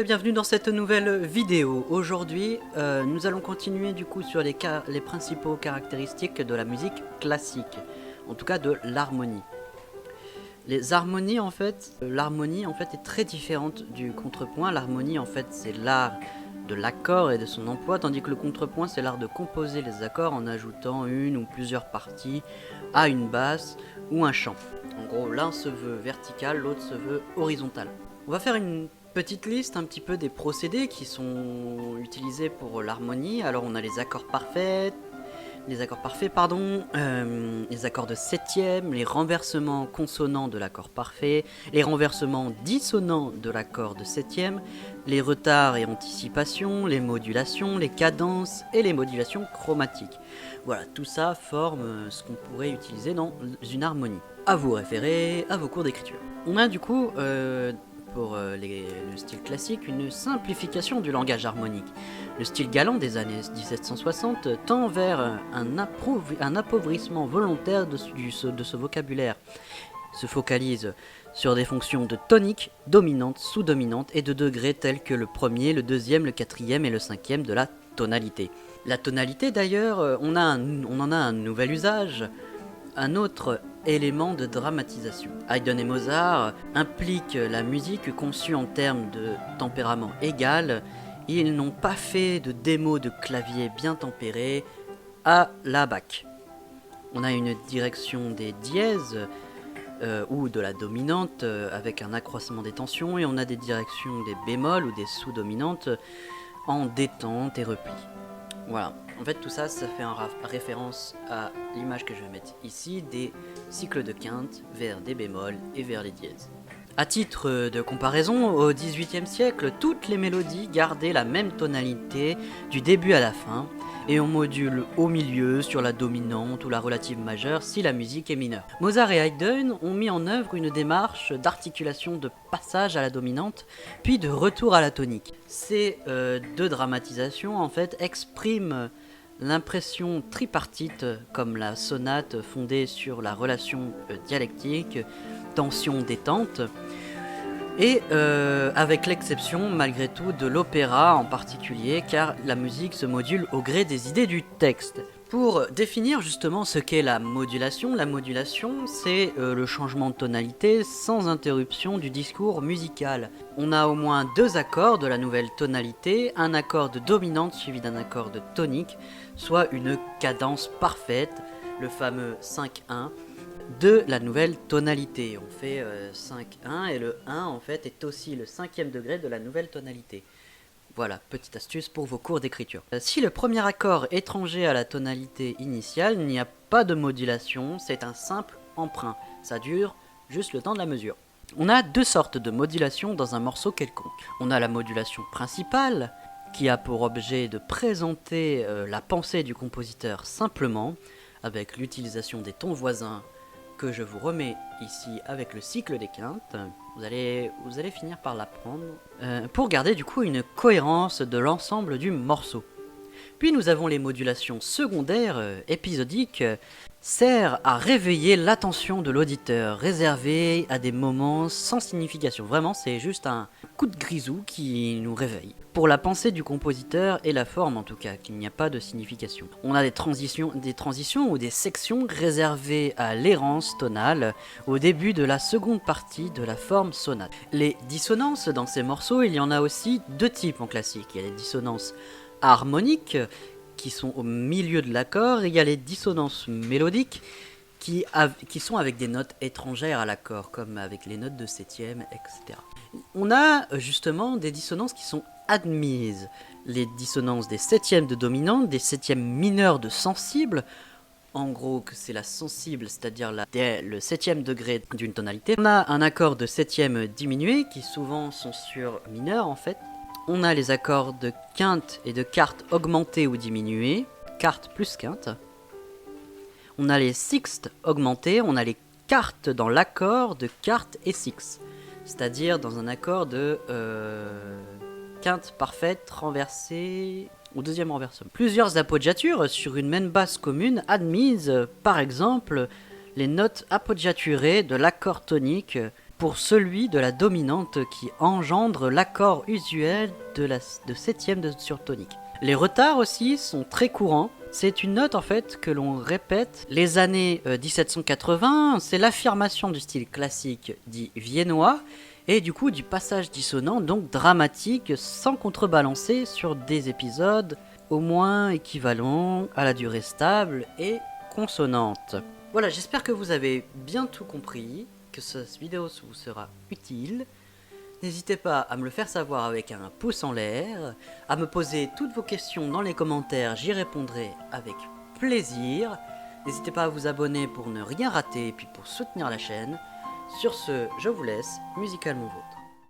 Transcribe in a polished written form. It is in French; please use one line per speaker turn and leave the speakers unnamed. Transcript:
et bienvenue dans cette nouvelle vidéo. Aujourd'hui, nous allons continuer du coup sur les principaux caractéristiques de la musique classique, en tout cas de l'harmonie. Les harmonies en fait, l'harmonie en fait est très différente du contrepoint. L'harmonie en fait c'est l'art de l'accord et de son emploi, tandis que le contrepoint c'est l'art de composer les accords en ajoutant une ou plusieurs parties à une basse ou un chant. En gros, l'un se veut vertical, l'autre se veut horizontal. On va faire une petite liste un petit peu des procédés qui sont utilisés pour l'harmonie. Alors on a les accords parfaits, les accords de septième, les renversements consonants de l'accord parfait, les renversements dissonants de l'accord de septième, les retards et anticipations, les modulations, les cadences et les modulations chromatiques. Voilà, tout ça forme ce qu'on pourrait utiliser dans une harmonie. À vous référer à vos cours d'écriture. On a du coup pour le style classique, une simplification du langage harmonique. Le style galant des années 1760 tend vers un appauvrissement volontaire de ce vocabulaire. Se focalise sur des fonctions de tonique, dominante, sous-dominante et de degrés tels que le premier, le deuxième, le quatrième et le cinquième de la tonalité. La tonalité d'ailleurs, on en a un nouvel usage, un autre élément de dramatisation. Haydn et Mozart impliquent la musique conçue en termes de tempérament égal. Ils n'ont pas fait de démo de clavier bien tempéré à la Bach. On a une direction des dièses ou de la dominante avec un accroissement des tensions, et on a des directions des bémols ou des sous-dominantes en détente et repli. Voilà, en fait tout ça, ça fait référence à l'image que je vais mettre ici des cycles de quinte vers des bémols et vers les dièses. A titre de comparaison, au XVIIIe siècle, toutes les mélodies gardaient la même tonalité du début à la fin, et on module au milieu sur la dominante ou la relative majeure si la musique est mineure. Mozart et Haydn ont mis en œuvre une démarche d'articulation de passage à la dominante, puis de retour à la tonique. Ces deux dramatisations en fait expriment l'impression tripartite comme la sonate fondée sur la relation dialectique, tension-détente, et avec l'exception malgré tout de l'opéra en particulier, car la musique se module au gré des idées du texte. Pour définir justement ce qu'est la modulation c'est le changement de tonalité sans interruption du discours musical. On a au moins deux accords de la nouvelle tonalité, un accord de dominante suivi d'un accord de tonique, soit une cadence parfaite, le fameux 5-1, de la nouvelle tonalité. On fait 5-1 et le 1 en fait est aussi le cinquième degré de la nouvelle tonalité. Voilà, petite astuce pour vos cours d'écriture. Si le premier accord est étranger à la tonalité initiale, il n'y a pas de modulation, c'est un simple emprunt. Ça dure juste le temps de la mesure. On a deux sortes de modulation dans un morceau quelconque. On a la modulation principale, qui a pour objet de présenter la pensée du compositeur simplement, avec l'utilisation des tons voisins que je vous remets ici avec le cycle des quintes. Vous allez finir par l'apprendre pour garder du coup une cohérence de l'ensemble du morceau. Puis nous avons les modulations secondaires épisodiques, sert à réveiller l'attention de l'auditeur, réservé à des moments sans signification. Vraiment, c'est juste un coup de grisou qui nous réveille. Pour la pensée du compositeur et la forme en tout cas, qu'il n'y a pas de signification. On a des transitions ou des sections réservées à l'errance tonale au début de la seconde partie de la forme sonate. Les dissonances dans ces morceaux, il y en a aussi deux types en classique. Il y a les dissonances harmoniques qui sont au milieu de l'accord, et il y a les dissonances mélodiques qui sont avec des notes étrangères à l'accord, comme avec les notes de septième, etc. On a justement des dissonances qui sont admises. Les dissonances des septièmes de dominante, des septièmes mineurs de sensible, en gros que c'est la sensible, c'est-à-dire le septième degré d'une tonalité. On a un accord de septième diminué, qui souvent sont sur mineur en fait. On a les accords de quinte et de quarte augmentées ou diminuées, quarte plus quinte. On a les sixtes augmentés, on a les quartes dans l'accord de quarte et six, c'est-à-dire dans un accord de quinte parfaite renversée au deuxième renversement. Plusieurs appoggiatures sur une même basse commune admises, par exemple les notes appoggiaturées de l'accord tonique pour celui de la dominante qui engendre l'accord usuel de septième sur tonique. Les retards aussi sont très courants. C'est une note en fait que l'on répète. Les années 1780, c'est l'affirmation du style classique dit viennois et du coup du passage dissonant, donc dramatique, sans contrebalancer sur des épisodes au moins équivalents à la durée stable et consonante. Voilà, j'espère que vous avez bien tout compris, que cette vidéo vous sera utile. N'hésitez pas à me le faire savoir avec un pouce en l'air, à me poser toutes vos questions dans les commentaires, j'y répondrai avec plaisir. N'hésitez pas à vous abonner pour ne rien rater et puis pour soutenir la chaîne. Sur ce, je vous laisse, musicalement vôtre.